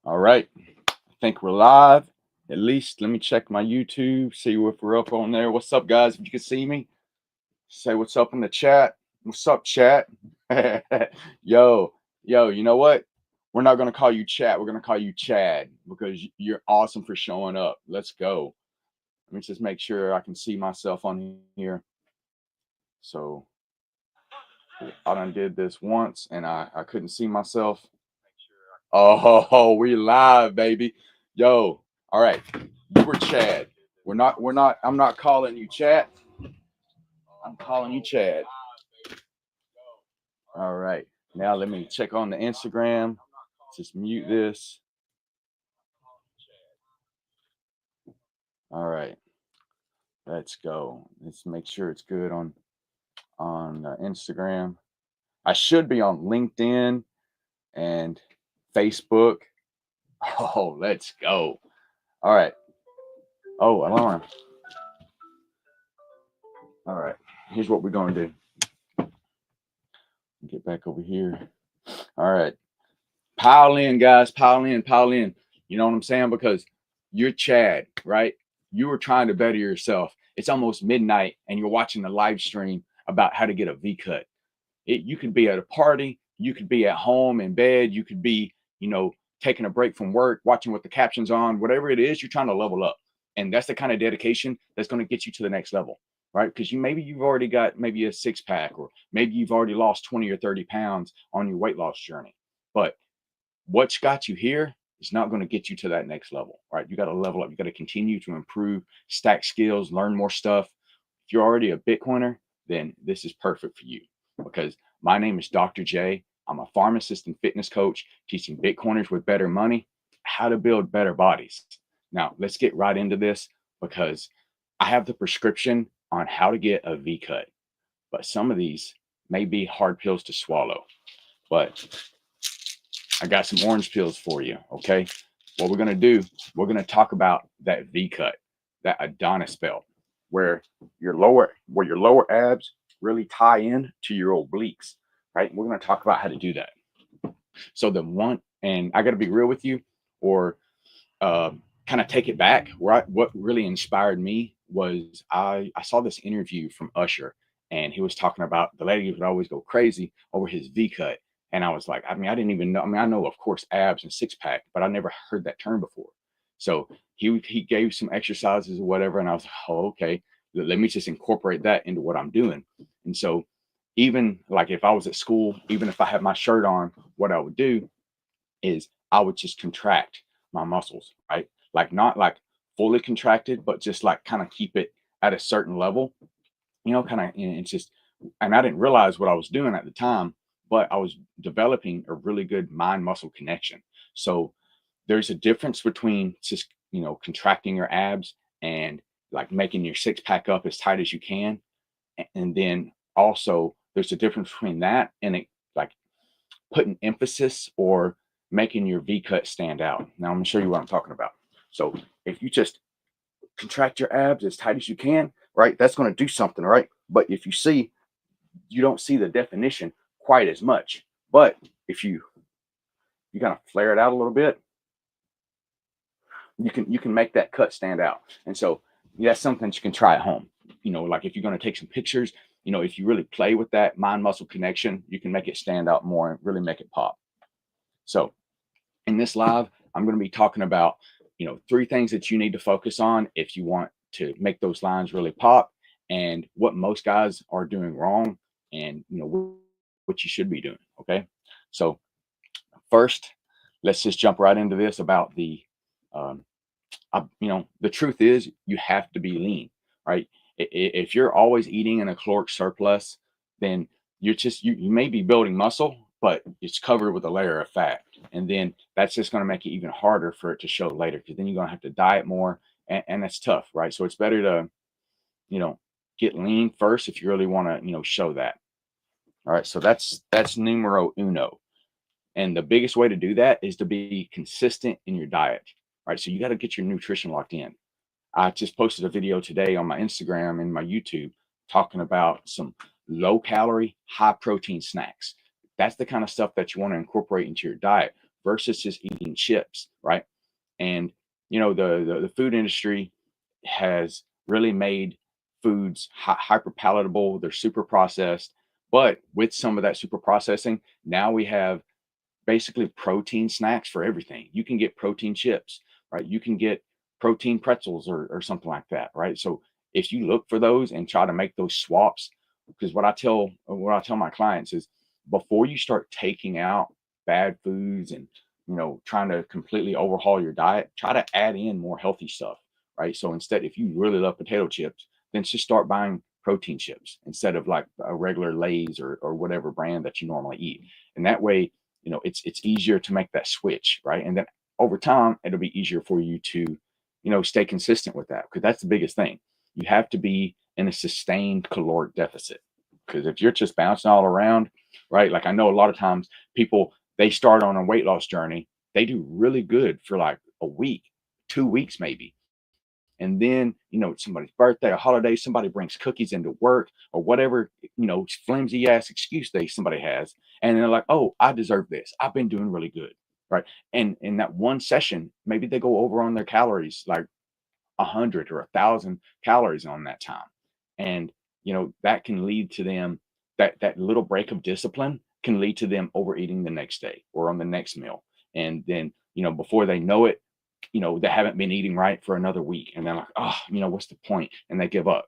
All right. I think we're live. At least let me check my YouTube, see if we're up on there. What's up, guys? If you can see me, say what's up in the chat. What's up, chat? yo, yo, you know what? We're not going to call you chat. We're going to call you Chad because you're awesome for showing up. Let's go. Let me just make sure I can see myself on here. So I done did this once and I couldn't see myself. Oh, we live, baby. Yo, all right. You were Chad. I'm not calling you chat. I'm calling you Chad. All right. Now let me check on the Instagram. Just mute this. All right. Let's go. Let's make sure it's good on Instagram. I should be on LinkedIn and Facebook. Oh, let's go. All right. Oh, alarm. All right. Here's what we're going to do. Get back over here. All right. Pile in, guys. Pile in, pile in. You know what I'm saying? Because you're Chad, right? You were trying to better yourself. It's almost midnight and you're watching a live stream about how to get a V cut. You could be at a party, you could be at home in bed, you could be, taking a break from work, watching with the captions on, whatever it is, you're trying to level up. And that's the kind of dedication that's going to get you to the next level, right? Because maybe you've already got maybe a six pack, or maybe you've already lost 20 or 30 pounds on your weight loss journey. But what's got you here is not going to get you to that next level, right? You got to level up. You got to continue to improve, stack skills, learn more stuff. If you're already a Bitcoiner, then this is perfect for you, because my name is Dr. J. I'm a pharmacist and fitness coach teaching Bitcoiners with better money how to build better bodies. Now, let's get right into this, because I have the prescription on how to get a V cut, but some of these may be hard pills to swallow. But I got some orange pills for you. Okay. What we're going to do, we're going to talk about that V cut, that Adonis belt, where your lower abs really tie in to your obliques, right? We're going to talk about how to do that. So the one, and I got to be real with you, or kind of take it back. What really inspired me was I saw this interview from Usher, and he was talking about the ladies would always go crazy over his V cut. And I was like, I mean, I didn't even know. I mean, I know, of course, abs and six pack, but I never heard that term before. So he gave some exercises or whatever, and I was like, oh, okay, let me just incorporate that into what I'm doing. And so even like if I was at school, even if I had my shirt on, what I would do is I would just contract my muscles, right? Like not like fully contracted, but just like kind of keep it at a certain level, kind of, and it's just, and I didn't realize what I was doing at the time, but I was developing a really good mind muscle connection. So there's a difference between just, contracting your abs and like making your six pack up as tight as you can. And then also there's a difference between that and it, like putting emphasis or making your V cut stand out. Now I'm gonna show you what I'm talking about. So if you just contract your abs as tight as you can, right, that's going to do something, right? But if you don't see the definition quite as much. But if you kind of flare it out a little bit, you can make that cut stand out. And so that's something that you can try at home. Like if you're going to take some pictures, if you really play with that mind muscle connection, you can make it stand out more and really make it pop. So in this live, I'm going to be talking about, three things that you need to focus on if you want to make those lines really pop, and what most guys are doing wrong, and what you should be doing. Okay. So first, let's just jump right into this about um, the truth is you have to be lean, right? If you're always eating in a caloric surplus, then you may be building muscle, but it's covered with a layer of fat. And then that's just going to make it even harder for it to show later, because then you're going to have to diet more, and that's tough, right? So it's better to, you know, get lean first if you really want to, show that. All right. So that's numero uno. And the biggest way to do that is to be consistent in your diet, right? So you got to get your nutrition locked in. I just posted a video today on my Instagram and my YouTube talking about some low calorie, high protein snacks. That's the kind of stuff that you want to incorporate into your diet versus just eating chips, right? And you know, the food industry has really made foods hyper palatable. They're super processed, but with some of that super processing, now we have basically protein snacks for everything. You can get protein chips, right? You can get protein pretzels or something like that, right? So if you look for those and try to make those swaps, because what I tell my clients is before you start taking out bad foods and trying to completely overhaul your diet, try to add in more healthy stuff, right? So instead, if you really love potato chips, then just start buying protein chips instead of like a regular Lay's or whatever brand that you normally eat. And that way, it's easier to make that switch, right? And then over time it'll be easier for you to stay consistent with that, because that's the biggest thing. You have to be in a sustained caloric deficit, because if you're just bouncing all around, right? Like I know a lot of times people, they start on a weight loss journey, they do really good for like a week, 2 weeks maybe, and then it's somebody's birthday, a holiday, somebody brings cookies into work or whatever, flimsy ass excuse somebody has, and they're like, oh, I deserve this, I've been doing really good, right? And in that one session, maybe they go over on their calories like 100 or 1,000 calories on that time, and that can lead to them, that little break of discipline can lead to them overeating the next day or on the next meal, and then before they know it, they haven't been eating right for another week, and they're like, oh, what's the point, and they give up.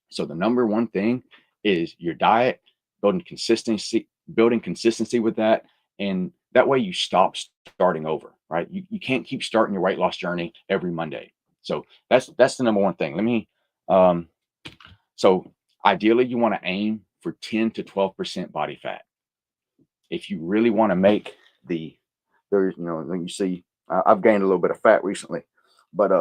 So the number one thing is your diet, building consistency with that, and that way you stop starting over, right? You can't keep starting your weight loss journey every Monday. So that's the number one thing. Um so ideally you want to aim for 10 to 12% body fat. If you really want to make there's when you see, I've gained a little bit of fat recently, but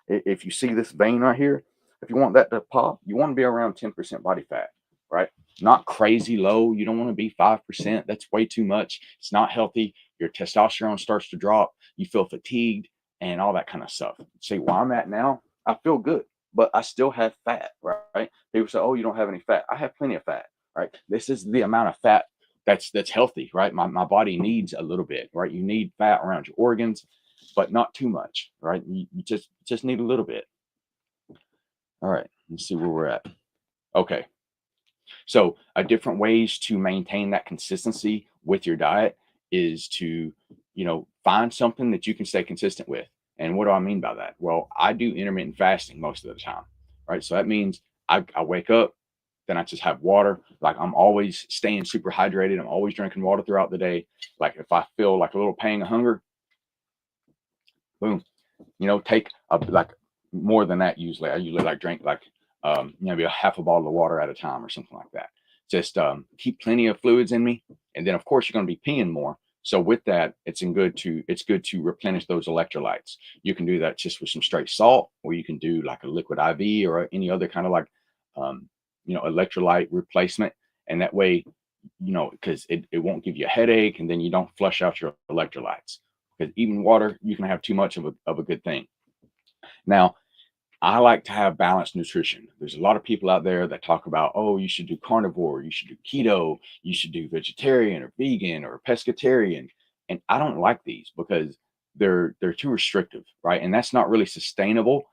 if you see this vein right here, if you want that to pop, you want to be around 10% body fat, right? Not crazy low. You don't want to be 5%. That's way too much. It's not healthy. Your testosterone starts to drop. You feel fatigued and all that kind of stuff. See where I'm at now? I feel good, but I still have fat, right? People say, oh, you don't have any fat. I have plenty of fat, right? This is the amount of fat that's healthy, right? My body needs a little bit, right? You need fat around your organs, but not too much, right? You just need a little bit. All right, let's see where we're at. Okay, so different ways to maintain that consistency with your diet is to find something that you can stay consistent with. And what do I mean by that? Well, I do intermittent fasting most of the time, right? So that means I wake up, then I just have water. Like I'm always staying super hydrated. I'm always drinking water throughout the day. Like if I feel like a little pang of hunger, boom, take like more than that. Usually I usually like drink like maybe a half a bottle of water at a time or something like that. Just keep plenty of fluids in me, and then of course you're going to be peeing more. So with that, it's good to replenish those electrolytes. You can do that just with some straight salt, or you can do like a liquid IV or any other kind of like electrolyte replacement, and that way because it won't give you a headache, and then you don't flush out your electrolytes, because even water, you can have too much of a good thing. Now, I like to have balanced nutrition. There's a lot of people out there that talk about, oh, you should do carnivore, you should do keto, you should do vegetarian or vegan or pescatarian. And I don't like these because they're too restrictive, right? And that's not really sustainable.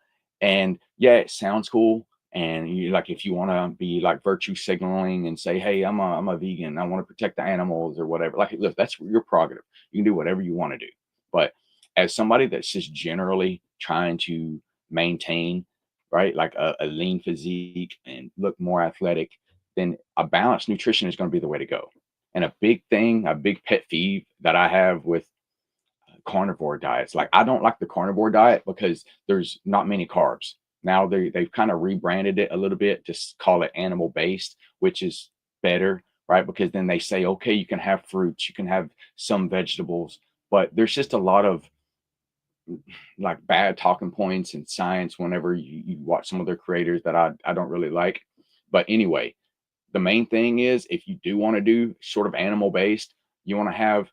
And yeah, it sounds cool. And you like, if you want to be like virtue signaling and say, hey, I'm a vegan, I want to protect the animals or whatever. Like, look, that's your prerogative. You can do whatever you want to do. But as somebody that's just generally trying to maintain, right, like a lean physique and look more athletic, then a balanced nutrition is going to be the way to go. And a big thing, a big pet peeve that I have with carnivore diets, like I don't like the carnivore diet because there's not many carbs. Now they've kind of rebranded it a little bit to call it animal based, which is better, right? Because then they say, okay, you can have fruits, you can have some vegetables, but there's just a lot of like bad talking points in science whenever you watch some of their creators that I don't really like. But anyway, the main thing is if you do want to do sort of animal based, you want to have,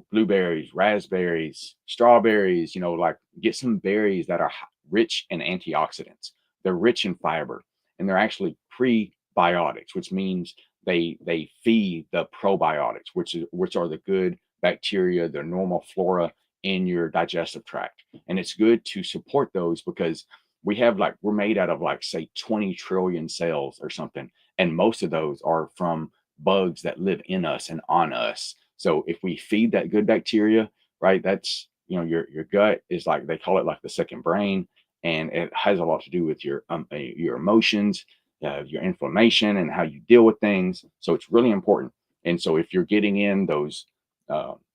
blueberries, raspberries, strawberries, like get some berries that are rich in antioxidants. They're rich in fiber, and they're actually prebiotics, which means they feed the probiotics, which are the good bacteria, the normal flora in your digestive tract. And it's good to support those because we're made out of like say 20 trillion cells or something. And most of those are from bugs that live in us and on us. So if we feed that good bacteria, right, that's, your gut is like, they call it like the second brain, and it has a lot to do with your emotions, your inflammation, and how you deal with things. So it's really important. And so if you're getting in those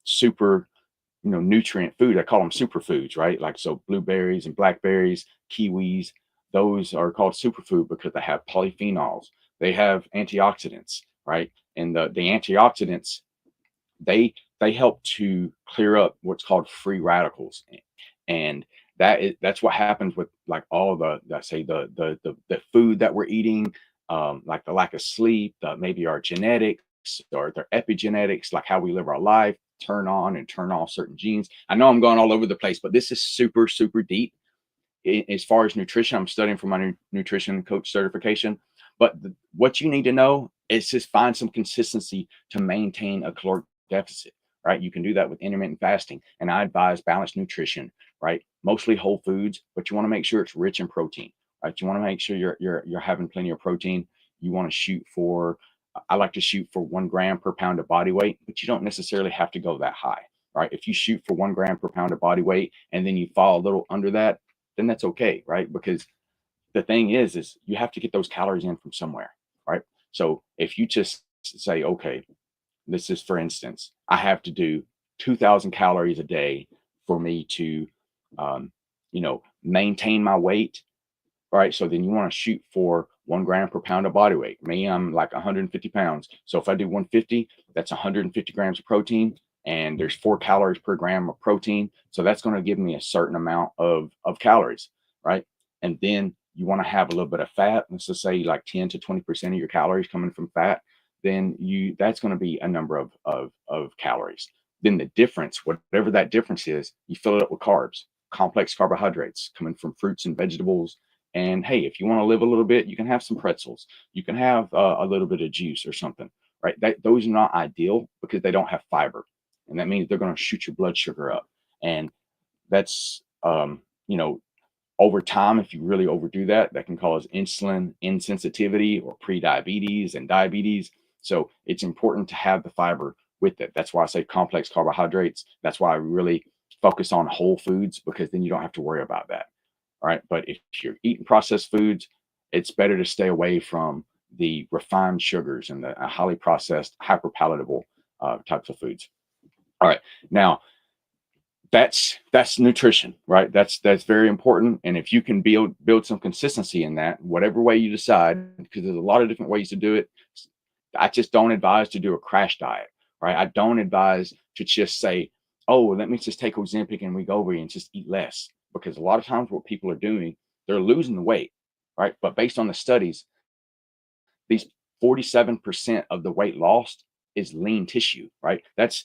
super, nutrient food, I call them superfoods, right? Like, so blueberries and blackberries, kiwis, those are called superfood because they have polyphenols, they have antioxidants, right? And the antioxidants, they help to clear up what's called free radicals. And that's what happens with like all the food that we're eating, like the lack of sleep, maybe our genetics or their epigenetics, like how we live our life, turn on and turn off certain genes. I know I'm going all over the place, but this is super, super deep. As far as nutrition, I'm studying for my nutrition coach certification. But what you need to know is just find some consistency to maintain a caloric deficit, right? You can do that with intermittent fasting. And I advise balanced nutrition, right? Mostly whole foods, but you want to make sure it's rich in protein, right? You want to make sure you're having plenty of protein. You want to shoot for, I like to shoot for 1 gram per pound of body weight, but you don't necessarily have to go that high, right? If you shoot for 1 gram per pound of body weight and then you fall a little under that, then that's okay, right? Because the thing is you have to get those calories in from somewhere, right? So if you just say, okay, this is, for instance, I have to do 2,000 calories a day for me to, maintain my weight, right? So then you want to shoot for 1 gram per pound of body weight. Me, I'm like 150 pounds. So if I do 150, that's 150 grams of protein, and there's 4 calories per gram of protein. So that's going to give me a certain amount of calories, right? And then you want to have a little bit of fat. Let's just say like 10 to 20% of your calories coming from fat. Then that's going to be a number of calories. Then the difference, whatever that difference is, you fill it up with carbs, complex carbohydrates coming from fruits and vegetables. And hey, if you want to live a little bit, you can have some pretzels. You can have a little bit of juice or something, right? Those are not ideal because they don't have fiber, and that means they're going to shoot your blood sugar up. And that's over time, if you really overdo that, that can cause insulin insensitivity or pre-diabetes and diabetes. So it's important to have the fiber with it. That's why I say complex carbohydrates. That's why I really focus on whole foods, because then you don't have to worry about that. All right. But if you're eating processed foods, it's better to stay away from the refined sugars and the highly processed, hyper palatable types of foods. All right. Now, that's nutrition, right? That's very important. And if you can build some consistency in that, whatever way you decide, because there's a lot of different ways to do it. I just don't advise to do a crash diet, right? I don't advise to just say, oh, let me just take Ozempic and Wegovy and just eat less, because a lot of times what people are doing, they're losing the weight, right? But based on the studies, these 47% of the weight lost is lean tissue, right? That's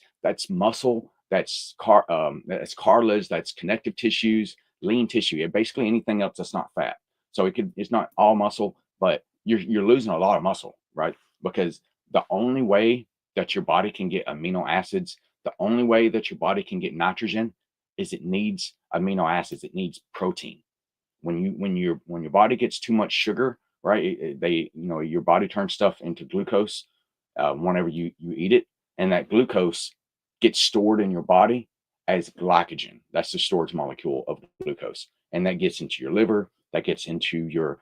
muscle, that's cartilage, that's connective tissues, lean tissue, and basically anything else that's not fat. So it's not all muscle, but you're losing a lot of muscle, right? Because the only way that your body can get amino acids, the only way that your body can get nitrogen is it needs amino acids, it needs protein. When your body gets too much sugar, right, your body turns stuff into glucose whenever you eat it, and that glucose gets stored in your body as glycogen. That's the storage molecule of glucose, and that gets into your liver, that gets into your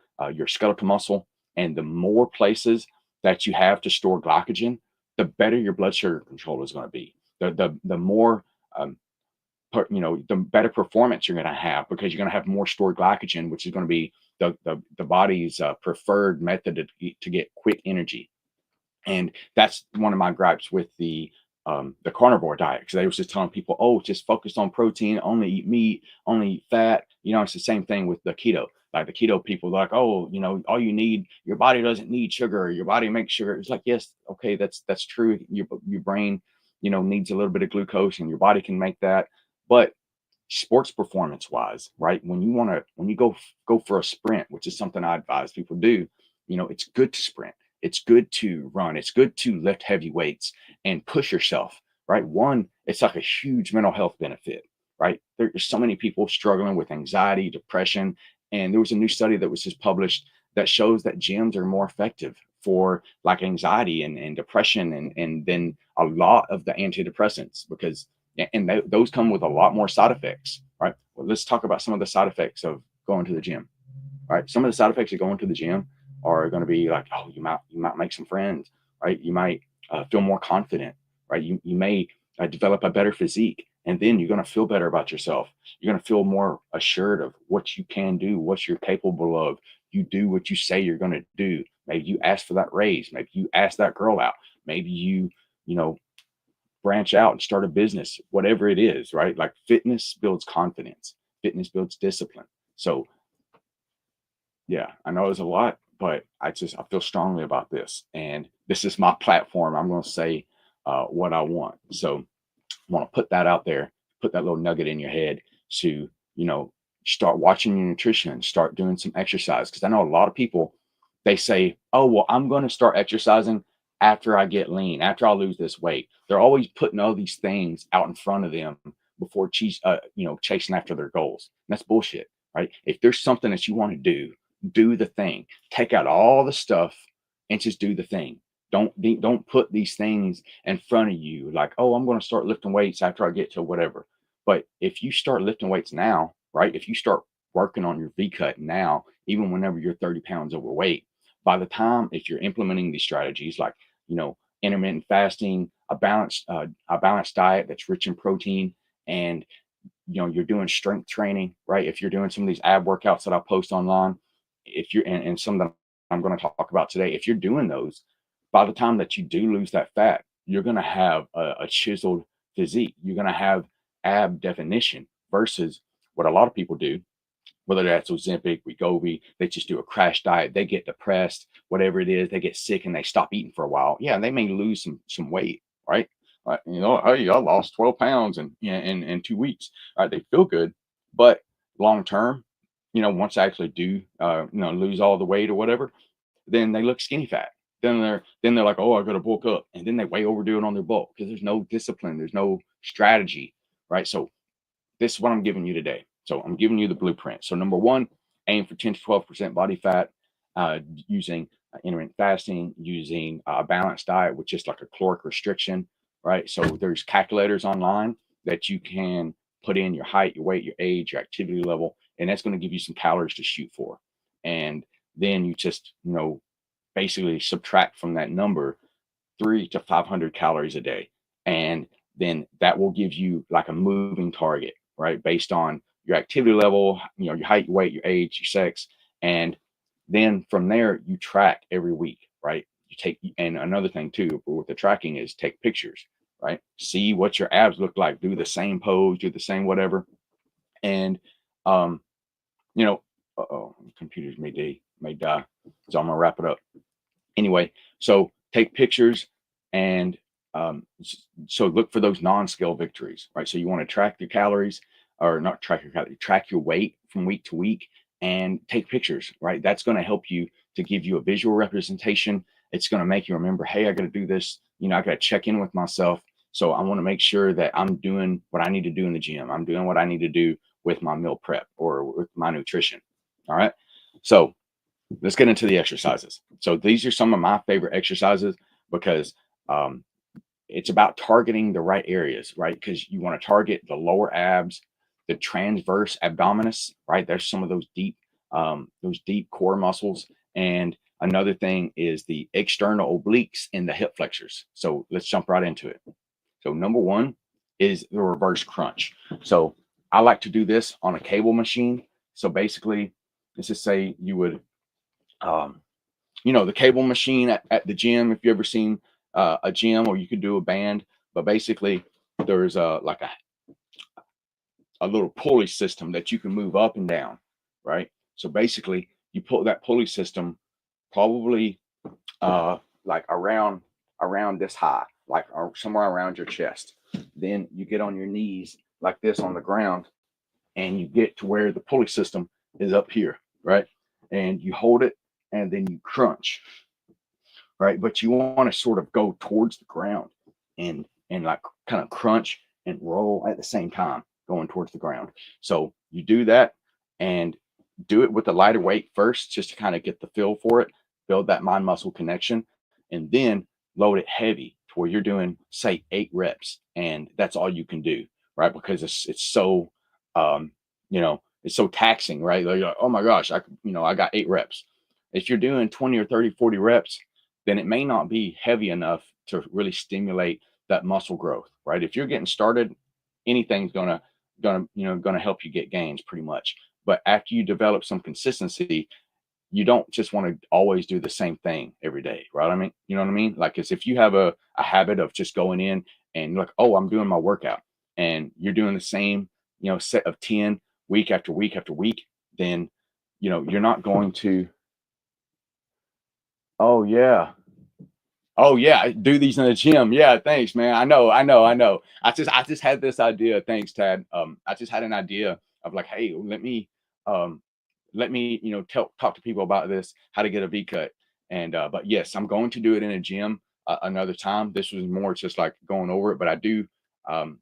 skeletal muscle. And the more places that you have to store glycogen, the better your blood sugar control is going to be. The more the better performance you're going to have, because you're going to have more stored glycogen, which is going to be the body's preferred method to get quick energy. And that's one of my gripes with the carnivore diet, because they was just telling people, oh, just focus on protein, only eat meat, only eat fat. It's the same thing with the keto. Like the keto people, like, oh, all you need, your body doesn't need sugar, your body makes sugar. It's like, yes, okay, that's true. Your brain, needs a little bit of glucose, and your body can make that. But sports performance wise, right? When you go for a sprint, which is something I advise people do, it's good to sprint. It's good to run. It's good to lift heavy weights and push yourself, right? One, it's like a huge mental health benefit, right? There's so many people struggling with anxiety, depression. And there was a new study that was just published that shows that gyms are more effective for like anxiety and depression and then a lot of the antidepressants because those come with a lot more side effects, right? Well, let's talk about some of the side effects of going to the gym, right? Some of the side effects of going to the gym are going to be like, oh, you might make some friends, right? You might feel more confident, right? You may develop a better physique, and then you're going to feel better about yourself. You're going to feel more assured of what you can do, what you're capable of. You do what you say you're going to do. Maybe you ask for that raise. Maybe you ask that girl out. Maybe you know, branch out and start a business, whatever it is, right? Like fitness builds confidence, fitness builds discipline. So yeah, I know it's a lot, but I feel strongly about this, and this is my platform. I'm going to say what I want. So I want to put that out there, put that little nugget in your head to start watching your nutrition, start doing some exercise. Because I know a lot of people, they say, "Oh, well, I'm going to start exercising after I get lean, after I lose this weight." They're always putting all these things out in front of them before chasing after their goals. And that's bullshit, right? If there's something that you want to do the thing. Take out all the stuff and just do the thing. Don't put these things in front of you like, oh, I'm going to start lifting weights after I get to whatever. But if you start lifting weights now, right? If you start working on your V cut now, even whenever you're 30 pounds overweight, by the time if you're implementing these strategies like intermittent fasting, a balanced diet that's rich in protein, and you're doing strength training, right? If you're doing some of these ab workouts that I post online, if you're and some that I'm going to talk about today, if you're doing those, by the time that you do lose that fat, you're going to have a chiseled physique. You're going to have ab definition versus what a lot of people do, whether that's Ozempic, Wegovy, they just do a crash diet. They get depressed, whatever it is, they get sick and they stop eating for a while. Yeah, they may lose some weight, right? Hey, I lost 12 pounds in 2 weeks. They feel good, but long term, once I actually do, lose all the weight or whatever, then they look skinny fat. Then they're like, oh, I got to bulk up, and then they way overdo it on their bulk because there's no discipline, there's no strategy, right? So this is what I'm giving you today. So I'm giving you the blueprint. So number one, aim for 10 to 12% body fat using intermittent fasting, using a balanced diet with just like a caloric restriction, right? So there's calculators online that you can put in your height, your weight, your age, your activity level, and that's going to give you some calories to shoot for. And then you just, basically subtract from that number 300 to 500 calories a day. And then that will give you like a moving target, right? Based on your activity level, your height, your weight, your age, your sex. And then from there, you track every week, right? And another thing too, with the tracking is take pictures, right? See what your abs look like, do the same pose, do the same whatever. And, um, you know, computers may die. So I'm gonna wrap it up. Anyway, so take pictures and so look for those non-scale victories, right? So you want to track your calories or not track your calories, track your weight from week to week and take pictures, right? That's going to help you to give you a visual representation. It's going to make you remember, hey, I got to do this. I got to check in with myself. So I want to make sure that I'm doing what I need to do in the gym. I'm doing what I need to do with my meal prep or with my nutrition. All right. So let's get into the exercises. So these are some of my favorite exercises because it's about targeting the right areas, right? Because you want to target the lower abs, the transverse abdominis, right? There's some of those deep core muscles. And another thing is the external obliques and the hip flexors. So let's jump right into it. So number one is the reverse crunch. So I like to do this on a cable machine. So basically, let's just say you would the cable machine at the gym, if you ever seen a gym, or you could do a band, but basically there's like a little pulley system that you can move up and down, right? So basically you pull that pulley system probably like around this high, like somewhere around your chest. Then you get on your knees like this on the ground and you get to where the pulley system is up here, right? And you hold it and then you crunch, right? But you want to sort of go towards the ground and and like kind of crunch and roll at the same time going towards the ground. So you do that and do it with a lighter weight first, just to kind of get the feel for it, build that mind muscle connection, and then load it heavy to where you're doing, say, 8 reps, and that's all you can do, right? Because it's so, it's so taxing, right? Like, you're like, oh my gosh, I got 8 reps. If you're doing 20 or 30, 40 reps, then it may not be heavy enough to really stimulate that muscle growth, right? If you're getting started, anything's gonna help you get gains pretty much. But after you develop some consistency, you don't just want to always do the same thing every day, right? I mean, you know what I mean? Like, as if you have a habit of just going in and like, oh, I'm doing my workout, and you're doing the same, set of 10 week after week after week, then you're not going to. Oh yeah. Oh yeah, I do these in the gym. Yeah, thanks, man. I know. I just had this idea. Thanks, Tad. I just had an idea of like, hey, um, let me, talk to people about this, how to get a V cut. And but yes, I'm going to do it in a gym another time. This was more just like going over it, but I do um,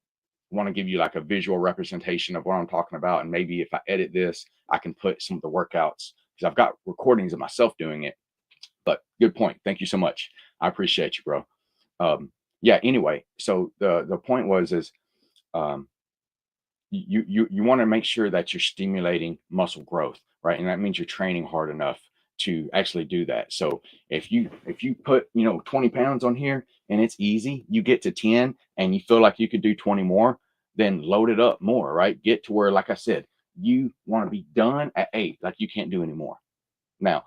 want to give you like a visual representation of what I'm talking about. And maybe if I edit this, I can put some of the workouts, because I've got recordings of myself doing it. But good point. Thank you so much. I appreciate you, bro. Yeah. Anyway, so the point was is um, you want to make sure that you're stimulating muscle growth, right? And that means you're training hard enough to actually do that. So if you put 20 pounds on here and it's easy, you get to 10 and you feel like you could do 20 more, then load it up more, right? Get to where, like I said, you want to be done at 8, like you can't do anymore. Now,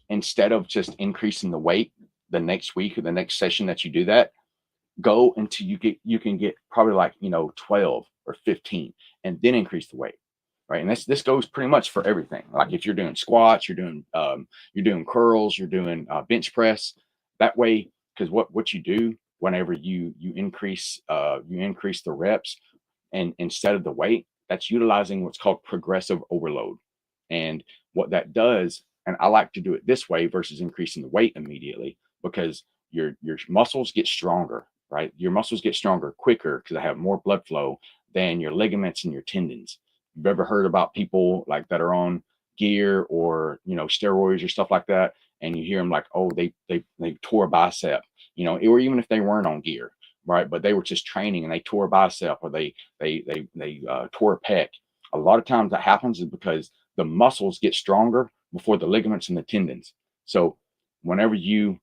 instead of just increasing the weight the next week or the next session that you do that, go until you can get probably like 12 or 15, and then increase the weight, right? And this goes pretty much for everything. Like if you're doing squats, you're doing curls, you're doing bench press. That way, because what you do whenever you increase the reps, and instead of the weight, that's utilizing what's called progressive overload. And what that does, and I like to do it this way versus increasing the weight immediately, because your muscles get stronger, right? Your muscles get stronger quicker because they have more blood flow than your ligaments and your tendons. You've ever heard about people like that are on gear or steroids or stuff like that, and you hear them like, oh, they tore a bicep, or even if they weren't on gear, right? But they were just training and they tore a bicep, or they tore a pec. A lot of times that happens is because the muscles get stronger before the ligaments and the tendons. So whenever you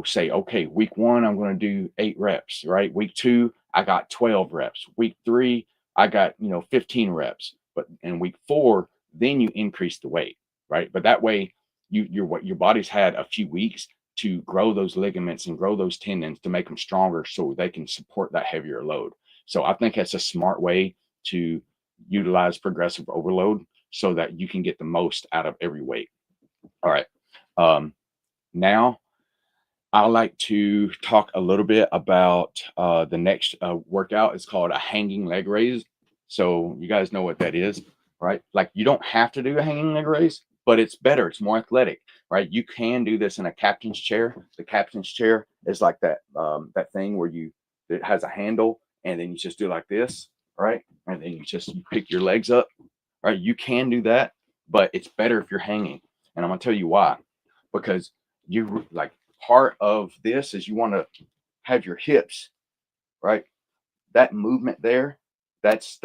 say, okay, week 1, I'm going to do 8 reps, right? Week 2, I got 12 reps. Week 3, I got, 15 reps. But in week 4, then you increase the weight, right? But that way your body's had a few weeks to grow those ligaments and grow those tendons to make them stronger so they can support that heavier load. So I think that's a smart way to utilize progressive overload so that you can get the most out of every weight. All right. Now I like to talk a little bit about the next workout. It's called a hanging leg raise. So you guys know what that is, right? Like, you don't have to do a hanging leg raise, but it's better. It's more athletic, right? You can do this in a captain's chair. The captain's chair is like that thing where it has a handle, and then you just do like this, right? And then you pick your legs up, right? You can do that, but it's better if you're hanging. And I'm gonna tell you why. Because you like, part of this is you want to have your hips, right? That movement there, that's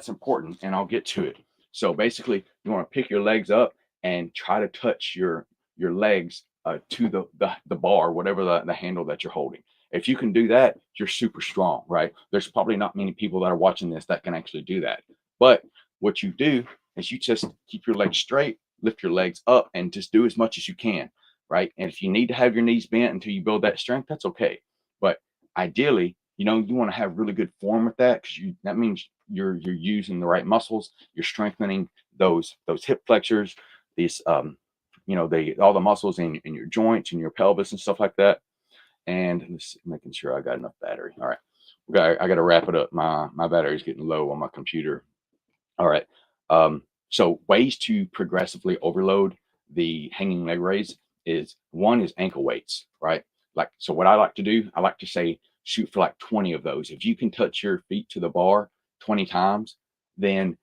important, and I'll get to it. So basically, you want to pick your legs up and try to touch your legs to the bar, whatever the handle that you're holding. If you can do that, you're super strong, right? There's probably not many people that are watching this that can actually do that. But what you do is you just keep your legs straight, lift your legs up, and just do as much as you can, right? And if you need to have your knees bent until you build that strength, that's okay. But ideally, you want to have really good form with that, because that means you're using the right muscles. You're strengthening those hip flexors, these all the muscles in your joints and your pelvis and stuff like that. And let's making sure I got enough battery. All right, I got to wrap it up. My battery's getting low on my computer. All right. So ways to progressively overload the hanging leg raise is, one is ankle weights, right? Like, so what I like to do, I like to say shoot for like 20 of those. If you can touch your feet to the bar 20 times, then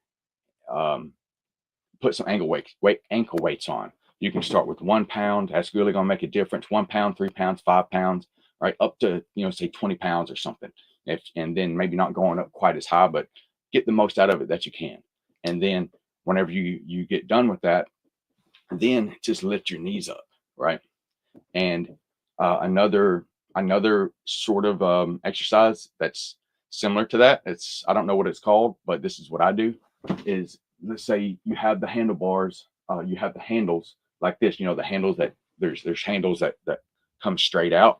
put some ankle weights on. You can start with 1 pound. That's really going to make a difference. 1 pound, 3 pounds, 5 pounds, right? Up to, say 20 pounds or something. And then maybe not going up quite as high, but get the most out of it that you can. And then whenever you get done with that, then just lift your knees up, right? And another sort of exercise that's similar to that, I don't know what it's called, but this is what I do, is let's say you have the handlebars, you have the handles like this, the handles that there's handles that come straight out,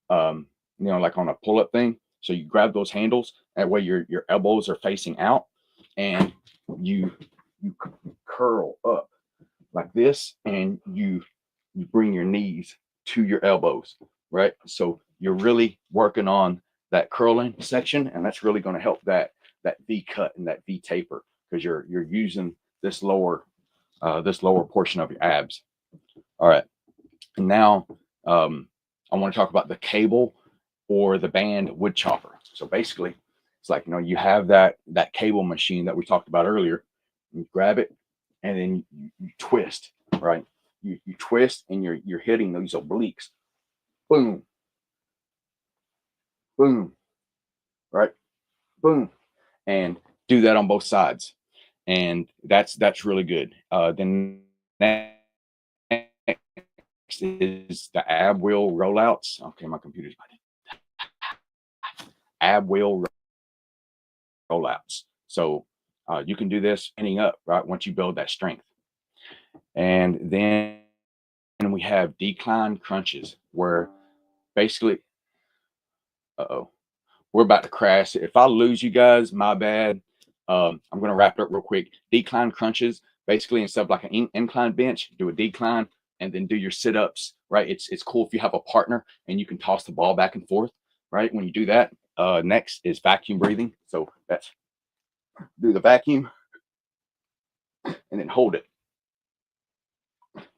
like on a pull-up thing. So you grab those handles, that way your elbows are facing out, and you curl up like this, and you bring your knees to your elbows, right? So you're really working on that curling section, and that's really going to help that V cut and that V taper, because you're using this lower portion of your abs. All right, and now I want to talk about the cable or the band wood chopper. So basically, it's like, you have that cable machine that we talked about earlier. You grab it, and then you twist, right? You twist, and you're hitting those obliques. Boom, boom, right? Boom, and do that on both sides, and that's really good. Then next is the ab wheel rollouts. Okay, my computer's ab wheel rollouts. So you can do this ending up, right, once you build that strength. And then we have decline crunches, where basically, we're about to crash. If I lose you guys, my bad. I'm going to wrap it up real quick. Decline crunches, basically, instead of like an incline bench, do a decline and then do your sit-ups, right? It's cool if you have a partner and you can toss the ball back and forth, right? When you do that, next is vacuum breathing. So that's do the vacuum and then hold it.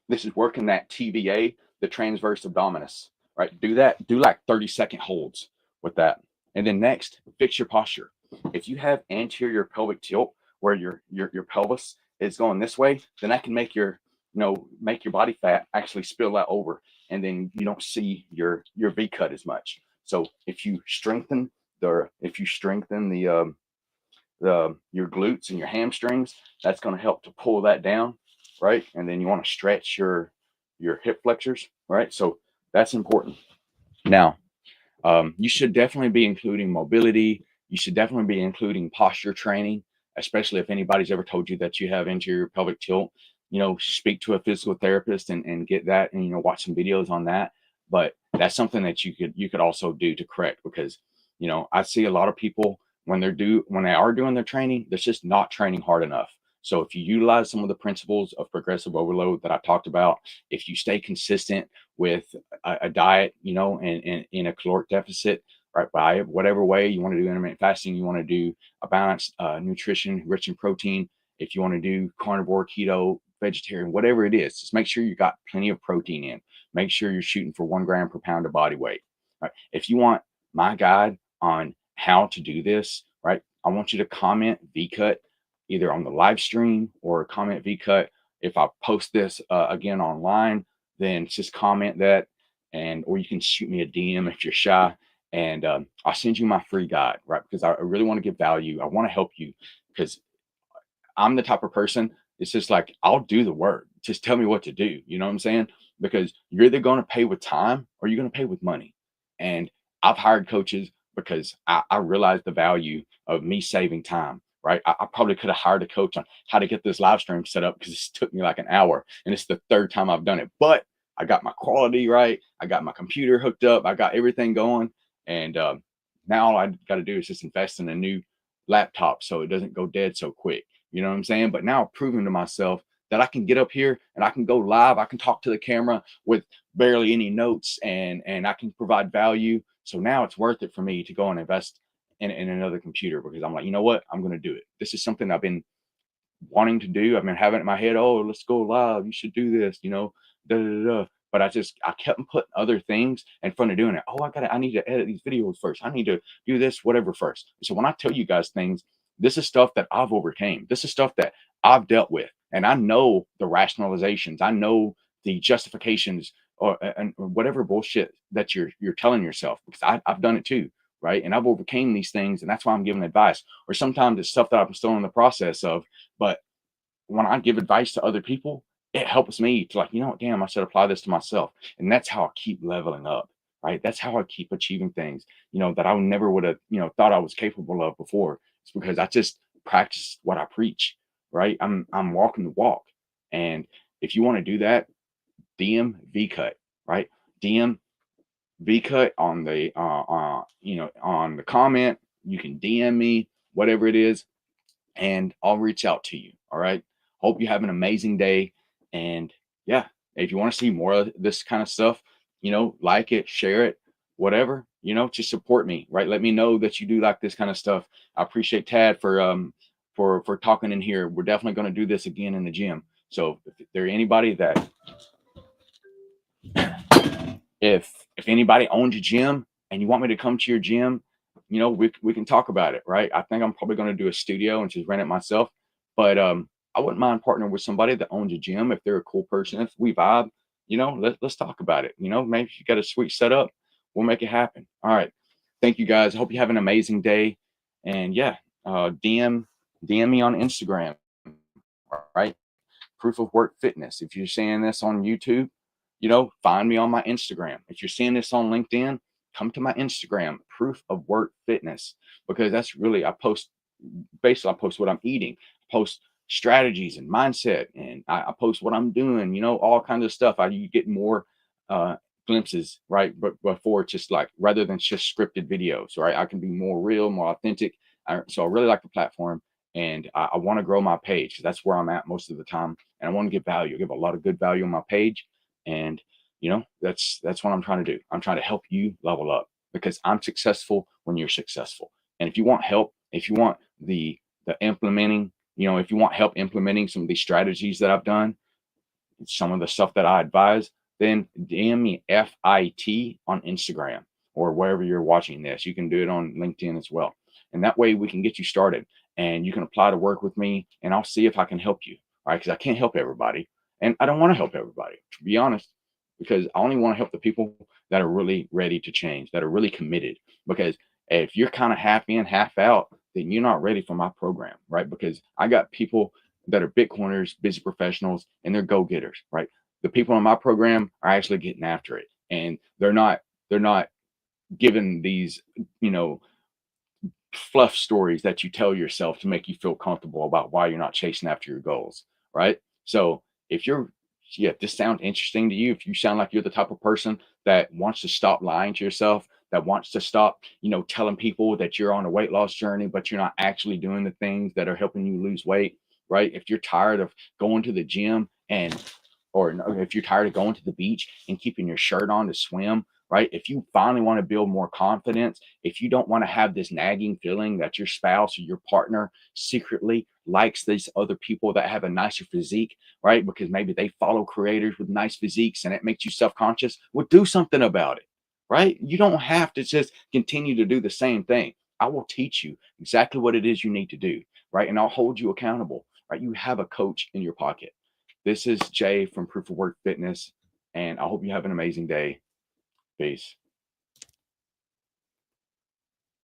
This is working that TVA, the transverse abdominis, right? Do that. Do like 30-second holds with that. And then next, fix your posture. If you have anterior pelvic tilt, where your pelvis is going this way, then that can make your body fat actually spill that over, and then you don't see your V cut as much. So if you strengthen your glutes and your hamstrings, that's going to help to pull that down, right? And then you want to stretch your hip flexors, right? So that's important. Now, you should definitely be including mobility. You should definitely be including posture training, especially if anybody's ever told you that you have anterior pelvic tilt. Speak to a physical therapist and get that, and watch some videos on that. But that's something that you could also do to correct, because I see a lot of people when they are doing their training, they're just not training hard enough. So if you utilize some of the principles of progressive overload that I talked about, if you stay consistent with a diet, and in a caloric deficit, right, by whatever way you want to do intermittent fasting, you want to do a balanced nutrition rich in protein, if you want to do carnivore, keto, vegetarian, whatever it is, just make sure you got plenty of protein in. Make sure you're shooting for 1 gram per pound of body weight. Right? If you want my guide on how to do this, right, I want you to comment VCut either on the live stream, or comment VCut. If I post this again online, then just comment that, or you can shoot me a DM if you're shy, and I'll send you my free guide, right? Because I really want to give value. I want to help you, because I'm the type of person, it's just like, I'll do the work. Just tell me what to do. You know what I'm saying? Because you're either going to pay with time or you're going to pay with money. And I've hired coaches because I realized the value of me saving time, right? I probably could have hired a coach on how to get this live stream set up, because it took me like an hour, and it's the 3rd time I've done it. But I got my quality right. I got my computer hooked up. I got everything going. And now all I got to do is just invest in a new laptop so it doesn't go dead so quick. You know what I'm saying? But now I've proven to myself that I can get up here and I can go live. I can talk to the camera with barely any notes, and I can provide value. So now it's worth it for me to go and invest in another computer, because I'm like, you know what? I'm going to do it. This is something I've been wanting to do. I've been having it in my head. Oh, let's go live. You should do this, da, da, da. but I kept putting other things in front of doing it. Oh, I need to edit these videos first. I need to do this, whatever first. So when I tell you guys things, this is stuff that I've overcame. This is stuff that I've dealt with. And I know the rationalizations. I know the justifications or whatever bullshit that you're telling yourself, because I've done it too, right? And I've overcame these things, and that's why I'm giving advice. Or sometimes it's stuff that I'm still in the process of, but when I give advice to other people, it helps me to, like, you know what, damn, I should apply this to myself. And that's how I keep leveling up, right? That's how I keep achieving things, that I never would have, thought I was capable of before. It's because I just practice what I preach, right? I'm walking the walk. And if you want to do that, DM V cut, right? DM V cut on the on the comment. You can DM me, whatever it is, and I'll reach out to you. All right. Hope you have an amazing day. And yeah, if you want to see more of this kind of stuff, like it, share it, whatever, just support me, right? Let me know that you do like this kind of stuff. I appreciate Tad for talking in here. We're definitely going to do this again in the gym. So if there anybody that if anybody owns a gym and you want me to come to your gym, we can talk about it, right? I think I'm probably going to do a studio and just rent it myself. But I wouldn't mind partnering with somebody that owns a gym if they're a cool person. If we vibe, let's talk about it. Maybe if you got a sweet setup, we'll make it happen. All right. Thank you guys. I hope you have an amazing day. And yeah, DM me on Instagram. All right. Proof of Work Fitness. If you're seeing this on YouTube, find me on my Instagram. If you're seeing this on LinkedIn, come to my Instagram, Proof of Work Fitness, because that's really, I post what I'm eating, post strategies and mindset, and I post what I'm doing, all kinds of stuff. You get more glimpses, right? But before, it's just like, rather than just scripted videos, right? I can be more real, more authentic. So I really like the platform, and I want to grow my page, because that's where I'm at most of the time. And I want to give value, give a lot of good value on my page. And that's what I'm trying to do. I'm trying to help you level up, because I'm successful when you're successful. And if you want help, if you want the implementing, if you want help implementing some of these strategies that I've done, some of the stuff that I advise, then DM me FIT on Instagram or wherever you're watching this. You can do it on LinkedIn as well. And that way we can get you started, and you can apply to work with me, and I'll see if I can help you. Right. Because I can't help everybody. And I don't want to help everybody, to be honest, because I only want to help the people that are really ready to change, that are really committed. Because if you're kind of half in, half out, then you're not ready for my program, right? Because I got people that are Bitcoiners, busy professionals, and they're go-getters, right? The people in my program are actually getting after it, and they're not given these, fluff stories that you tell yourself to make you feel comfortable about why you're not chasing after your goals, right? So if this sounds interesting to you, if you sound like you're the type of person that wants to stop lying to yourself, that wants to stop, telling people that you're on a weight loss journey, but you're not actually doing the things that are helping you lose weight, right? If you're tired of going to the gym or if you're tired of going to the beach and keeping your shirt on to swim, right? If you finally want to build more confidence, if you don't want to have this nagging feeling that your spouse or your partner secretly likes these other people that have a nicer physique, right? Because maybe they follow creators with nice physiques and it makes you self-conscious, well, do something about it, right? You don't have to just continue to do the same thing. I will teach you exactly what it is you need to do, right? And I'll hold you accountable, right? You have a coach in your pocket. This is Jay from Proof of Work Fitness, and I hope you have an amazing day. Peace.